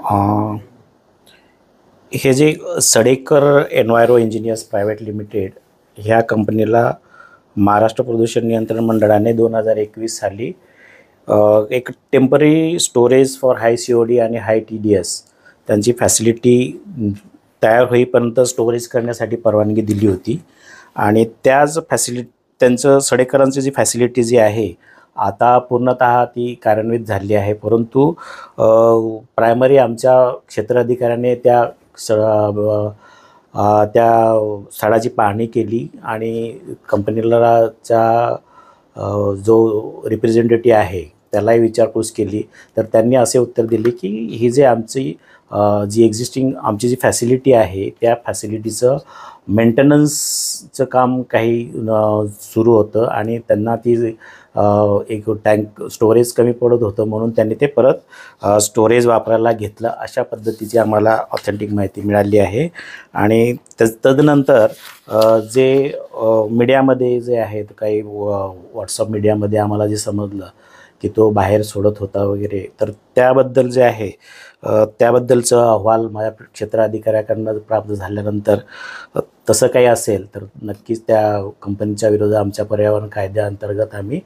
अ, हे जे Sadekar enviro engineers private limited ह्या कंपनीला महाराष्ट्र प्रदूषण नियंत्रण मंडळाने 2021 साली एक temporary storage for high COD आणि हाय TDS त्यांची फॅसिलिटी तयार होईपर्यंत स्टोरेज करण्यासाठी परवानगी दिली होती. आणि त्याच त्यांचं सडेकरांची जी फॅसिलिटी जी आहे आता पूर्णतः ती कार्यान्वित झाली आहे. परंतु प्रायमरी आमच्या क्षेत्राधिकाऱ्याने त्या स्थळाची पाहणी केली आणि कंपनीला जो रिप्रेझेंटेटिव्ह आहे त्यालाही विचारपूस केली. तर त्यांनी असे उत्तर दिले की ही जी एक्झिस्टिंग आमची जी फॅसिलिटी आहे त्या फॅसिलिटीचं मेंटेनन्सचं काम काही सुरू होतं आणि त्यांना ती एक टँक स्टोरेज कमी पडत होतं म्हणून त्यांनी ते परत स्टोरेज वापरायला घेतलं. अशा पद्धतीची आम्हाला ऑथेंटिक माहिती मिळाली आहे. आणि तदनंतर जे मीडियामध्ये जे आहेत काही व्हॉट्सअप मीडियामध्ये आम्हाला जे समजलं की तो बाहेर सोडत होता वगैरे, तर त्याबद्दल जे आहे त्याबद्दलचा अहवाल माझ्या क्षेत्राधिकाऱ्याकडनं प्राप्त झाल्यानंतर तसं काही असेल तर नक्कीच त्या कंपनीच्या विरोधात आमच्या पर्यावरण कायद्याअंतर्गत आम्ही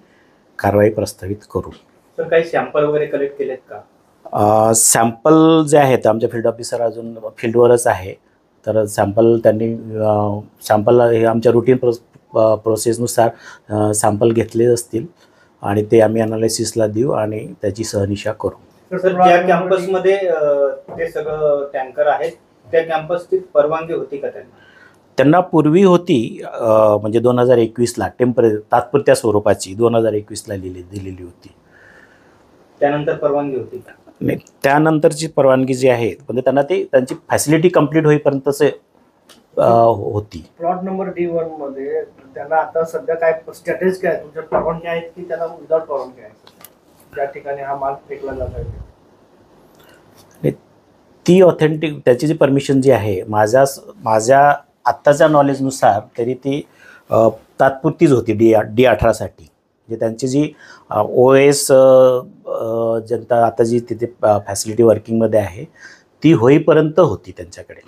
कारवाई प्रस्तावित करू. तर काही सॅम्पल वगैरे कलेक्ट केलेत का? सॅम्पल जे आहेत आमचे फील्ड ऑफिसर अजून फील्डवरच आहे. तर सॅम्पल हे आमच्या रुटीन प्रोसेसनुसार सॅम्पल घेतले असतील आणि ते आम्ही अनालिसिसला देऊ आणि त्याची सहनिशा करू. सर, ज्या कॅम्पसमध्ये ते सगळं टँकर आहेत त्या कॅम्पसची परवानगी होती का त्यांना पूर्वी होती, म्हणजे 2021ला तात्पुरत्या स्वरूपाची 2021ला दिलेली होती. त्यानंतर परवानगी होती का? नाही, त्यानंतरची परवानगी जी आहे म्हणजे त्यांना त्यांची फॅसिलिटी कंप्लीट होईपर्यंतच होती. प्लॉट नंबर D1 मध्ये त्यांना आता सध्या काय स्टॅटस काय तुमच्या परवानगी आहेत की त्यांना विदाउट परवानगी आहे ज्या ठिकाणी हा माल फेकला जात आहे? ती ऑथेंटिक त्याची जी परमिशन जी आहे माझ्या आत्ताच्या नॉलेजनुसार तरी ती तात्पुरतीच होती D18 साठी. म्हणजे त्यांची जी OS जनता आता जी तिथे फॅसिलिटी वर्किंगमध्ये आहे ती होईपर्यंत होती त्यांच्याकडे.